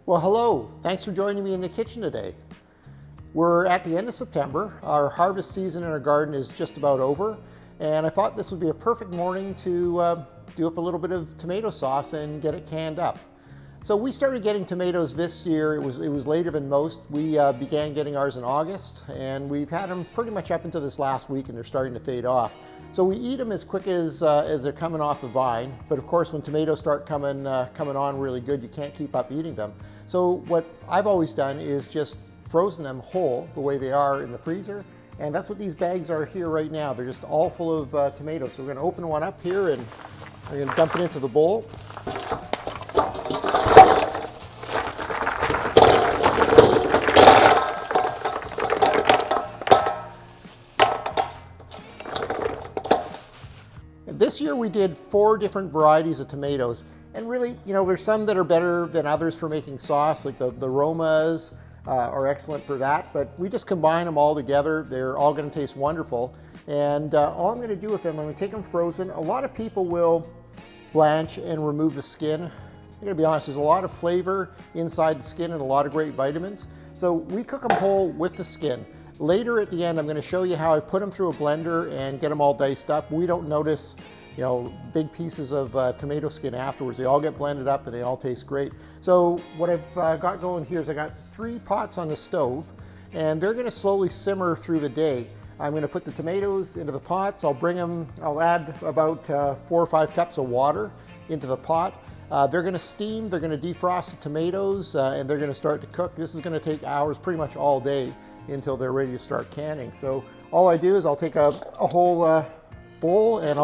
Well, hello. Thanks for joining me in the kitchen today. We're at the end of September. Our harvest season in our garden is just about over, and I thought this would be a perfect morning to do up a little bit of tomato sauce and get it canned up. So we started getting tomatoes this year. It was later than most. We began getting ours in August, and we've had them pretty much up until this last week, and they're starting to fade off. So we eat them as quick as they're coming off the vine. But of course, when tomatoes start coming on really good, you can't keep up eating them. So what I've always done is just frozen them whole the way they are in the freezer. And that's what these bags are here right now. They're just all full of tomatoes. So we're gonna open one up here and we're gonna dump it into the bowl. This year we did 4 different varieties of tomatoes, and really, there's some that are better than others for making sauce, like the Romas are excellent for that, but we just combine them all together. They're all going to taste wonderful, and all I'm going to do with them, I'm going to take them frozen. A lot of people will blanch and remove the skin. I'm going to be honest, there's a lot of flavor inside the skin and a lot of great vitamins, so we cook them whole with the skin. Later at the end, I'm going to show you how I put them through a blender and get them all diced up. We don't notice, big pieces of tomato skin afterwards. They all get blended up and they all taste great. So what I've got going here is I got 3 pots on the stove, and they're going to slowly simmer through the day. I'm going to put the tomatoes into the pots. I'll add about 4 or 5 cups of water into the pot. They're going to steam, they're going to defrost the tomatoes, and they're going to start to cook. This is going to take hours, pretty much all day, until they're ready to start canning. So all I do is I'll take a whole bowl and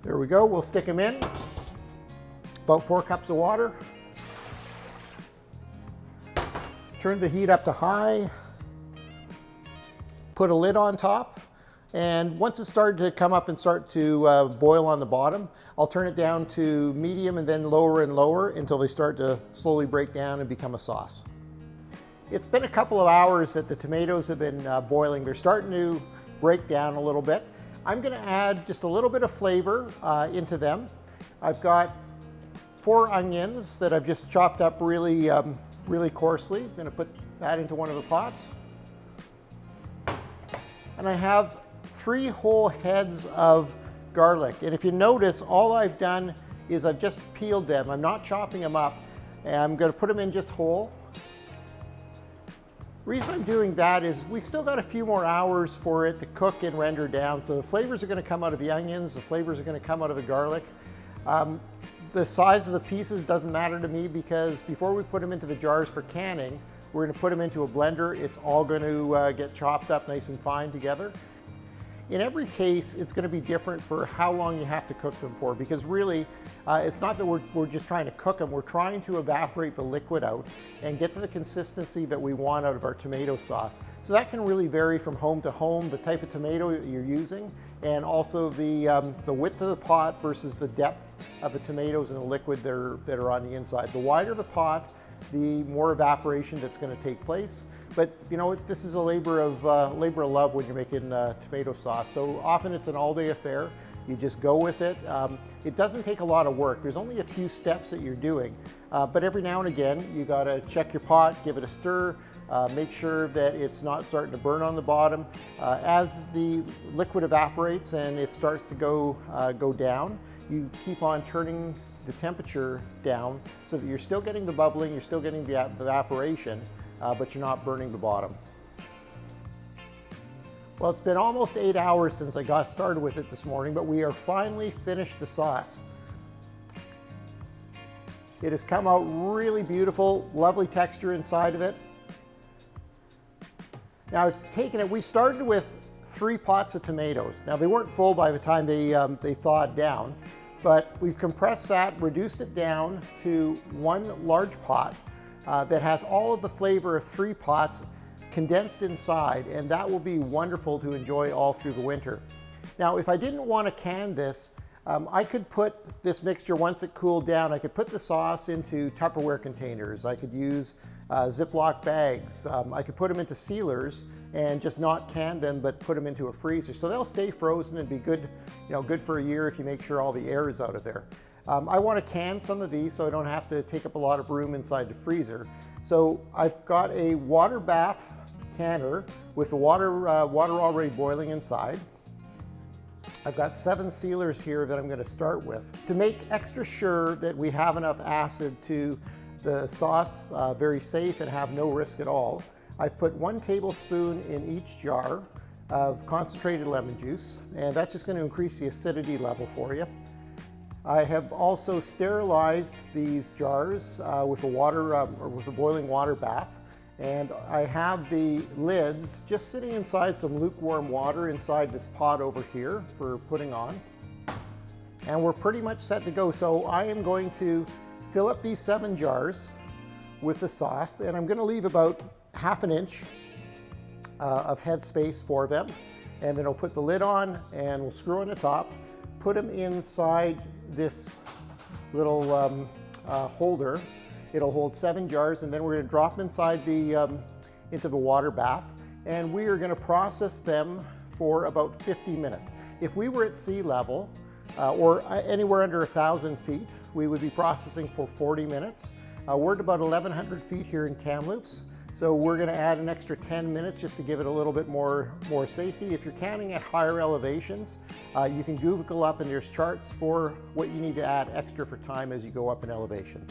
there we go, we'll stick them in. About 4 cups of water. Turn the heat up to high. Put a lid on top. And once it started to come up and start to boil on the bottom, I'll turn it down to medium and then lower and lower until they start to slowly break down and become a sauce. It's been a couple of hours that the tomatoes have been boiling. They're starting to break down a little bit. I'm going to add just a little bit of flavor into them. I've got 4 onions that I've just chopped up really coarsely. I'm going to put that into one of the pots. And I have 3 whole heads of garlic. And if you notice, all I've done is I've just peeled them. I'm not chopping them up. And I'm going to put them in just whole. The reason I'm doing that is we've still got a few more hours for it to cook and render down. So the flavors are going to come out of the onions, the flavors are going to come out of the garlic. The size of the pieces doesn't matter to me, because before we put them into the jars for canning, we're going to put them into a blender. It's all going to get chopped up nice and fine together. In every case, it's going to be different for how long you have to cook them for, because really, it's not that we're just trying to cook them. We're trying to evaporate the liquid out and get to the consistency that we want out of our tomato sauce. So that can really vary from home to home, the type of tomato you're using, and also the width of the pot versus the depth of the tomatoes and the liquid that are on the inside. The wider the pot, the more evaporation that's going to take place. But this is a labor of love when you're making tomato sauce. So often it's an all-day affair. You just go with it. It doesn't take a lot of work. There's only a few steps that you're doing. But every now and again, you got to check your pot, give it a stir, make sure that it's not starting to burn on the bottom. As the liquid evaporates and it starts to go down, you keep on turning the temperature down so that you're still getting the bubbling, you're still getting the evaporation, but you're not burning the bottom. Well, it's been almost 8 hours since I got started with it this morning, but we are finally finished the sauce. It has come out really beautiful, lovely texture inside of it. Now I've taken it, we started with 3 pots of tomatoes. Now they weren't full by the time they thawed down, but we've compressed that, reduced it down to 1 large pot that has all of the flavor of 3 pots condensed inside, and that will be wonderful to enjoy all through the winter. Now, if I didn't want to can this, I could put this mixture, once it cooled down, I could put the sauce into Tupperware containers. I could use Ziploc bags. I could put them into sealers and just not can them, but put them into a freezer. So they'll stay frozen and be good, good for a year if you make sure all the air is out of there. I want to can some of these so I don't have to take up a lot of room inside the freezer. So I've got a water bath canner with the water already boiling inside. I've got 7 sealers here that I'm going to start with. To make extra sure that we have enough acid to the sauce very safe and have no risk at all, I've put 1 tablespoon in each jar of concentrated lemon juice, and that's just going to increase the acidity level for you. I have also sterilized these jars with a boiling water bath, and I have the lids just sitting inside some lukewarm water inside this pot over here for putting on. And we're pretty much set to go. So I am going to fill up these 7 jars with the sauce, and I'm going to leave about ½ an inch of head space for them. And then I'll put the lid on and we'll screw on the top, put them inside this little holder. It'll hold 7 jars, and then we're going to drop them inside into the water bath, and we are going to process them for about 50 minutes. If we were at sea level or anywhere under 1,000 feet, we would be processing for 40 minutes. We're at about 1,100 feet here in Kamloops, so we're going to add an extra 10 minutes just to give it a little bit more safety. If you're canning at higher elevations, you can Google up, and there's charts for what you need to add extra for time as you go up in elevation.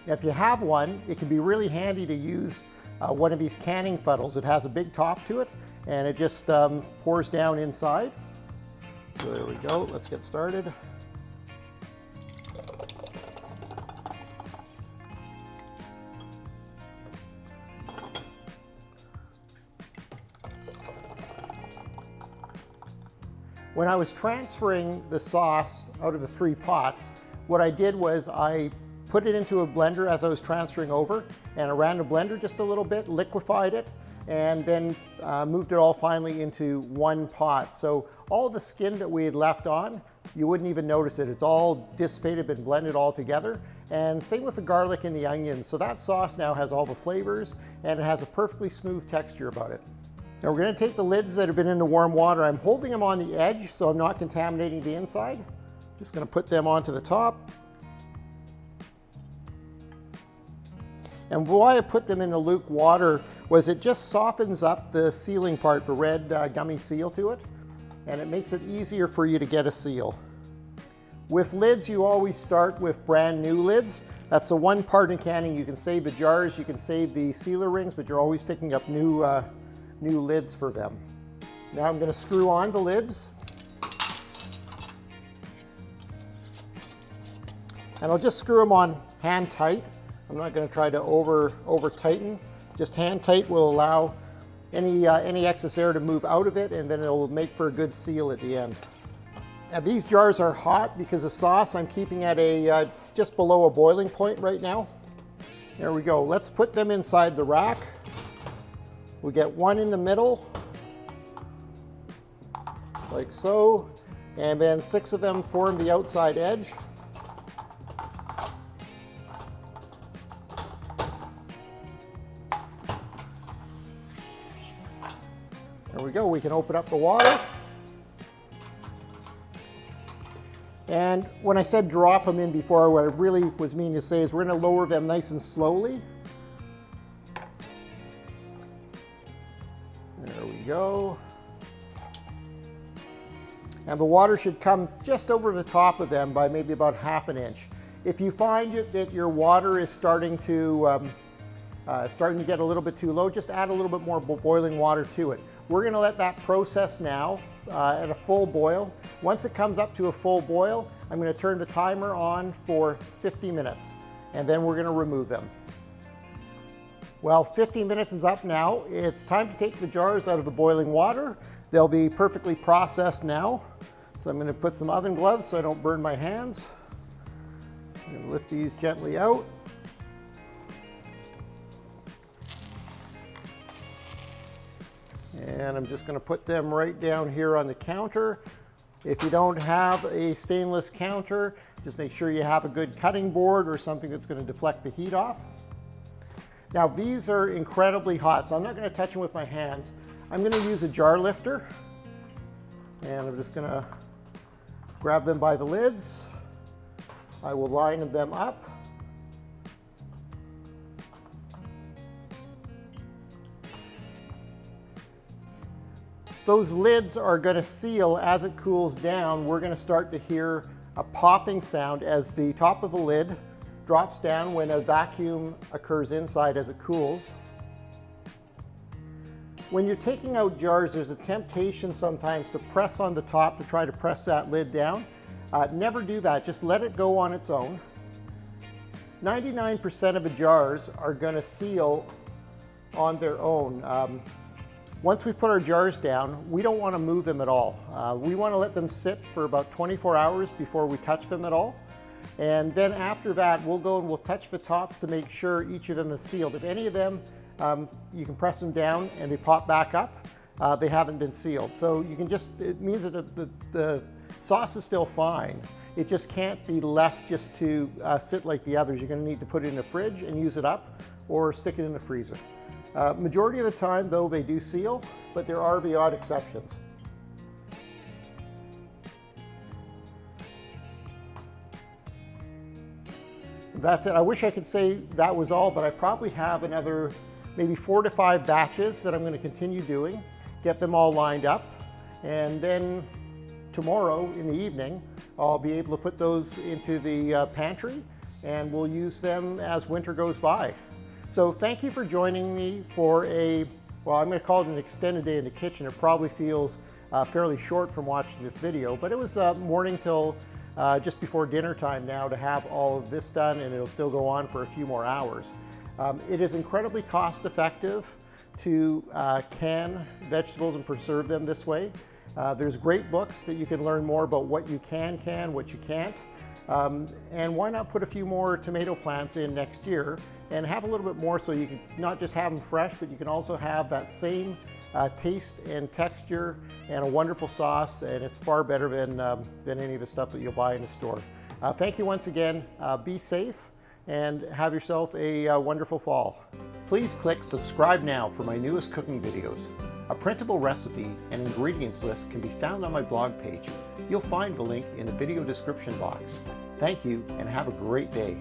Now, if you have one, it can be really handy to use one of these canning funnels. It has a big top to it, and it just pours down inside. So there we go. Let's get started. When I was transferring the sauce out of the 3 pots, what I did was I put it into a blender as I was transferring over, and I ran the blender just a little bit, liquefied it, and then moved it all finally into 1 pot. So all of the skin that we had left on, you wouldn't even notice it. It's all dissipated, been blended all together. And same with the garlic and the onions. So that sauce now has all the flavors, and it has a perfectly smooth texture about it. Now we're going to take the lids that have been in the warm water. I'm holding them on the edge so I'm not contaminating the inside. Just going to put them onto the top. And why I put them in the luke water was it just softens up the sealing part, the red gummy seal to it, and it makes it easier for you to get a seal. With lids, you always start with brand new lids. That's the one part in canning. You can save the jars, you can save the sealer rings, but you're always picking up new lids for them. Now I'm going to screw on the lids. And I'll just screw them on hand tight. I'm not going to try to over tighten. Just hand tight will allow any excess air to move out of it, and then it'll make for a good seal at the end. Now these jars are hot because the sauce I'm keeping at a just below a boiling point right now. There we go. Let's put them inside the rack. We get 1 in the middle, like so, and then 6 of them form the outside edge. There we go. We can open up the water. And when I said drop them in before, what I really was meaning to say is we're going to lower them nice and slowly. There we go. And the water should come just over the top of them by maybe about ½ an inch. If you find that your water is starting to get a little bit too low, just add a little bit more boiling water to it. We're going to let that process now at a full boil. Once it comes up to a full boil, I'm going to turn the timer on for 50 minutes, and then we're going to remove them. Well, 50 minutes is up now. It's time to take the jars out of the boiling water. They'll be perfectly processed now. So I'm going to put some oven gloves so I don't burn my hands. I'm going to lift these gently out. And I'm just going to put them right down here on the counter. If you don't have a stainless counter, just make sure you have a good cutting board or something that's going to deflect the heat off. Now these are incredibly hot, so I'm not going to touch them with my hands. I'm going to use a jar lifter, and I'm just going to grab them by the lids. I will line them up. Those lids are going to seal as it cools down. We're going to start to hear a popping sound as the top of the lid drops down when a vacuum occurs inside as it cools. When you're taking out jars, there's a temptation sometimes to press on the top to try to press that lid down. Never do that, just let it go on its own. 99% of the jars are going to seal on their own. Once we put our jars down, we don't want to move them at all. We want to let them sit for about 24 hours before we touch them at all. And then after that, we'll go and we'll touch the tops to make sure each of them is sealed. If any of them, you can press them down and they pop back up, they haven't been sealed. So you can just, it means that the sauce is still fine. It just can't be left just to sit like the others. You're going to need to put it in the fridge and use it up, or stick it in the freezer. Majority of the time though, they do seal, but there are the odd exceptions. That's it. I wish I could say that was all, but I probably have another maybe 4 to 5 batches that I'm going to continue doing, get them all lined up, and then tomorrow in the evening I'll be able to put those into the pantry, and we'll use them as winter goes by. So thank you for joining me for a, well, I'm going to call it an extended day in the kitchen. It probably feels fairly short from watching this video, but it was morning till just before dinner time now to have all of this done, and it'll still go on for a few more hours. It is incredibly cost effective to can vegetables and preserve them this way. There's great books that you can learn more about what you can, what you can't. And why not put a few more tomato plants in next year and have a little bit more, so you can not just have them fresh, but you can also have that same taste and texture and a wonderful sauce, and it's far better than any of the stuff that you'll buy in the store. Thank you once again. Be safe and have yourself a wonderful fall. Please click subscribe now for my newest cooking videos. A printable recipe and ingredients list can be found on my blog page. You'll find the link in the video description box. Thank you and have a great day.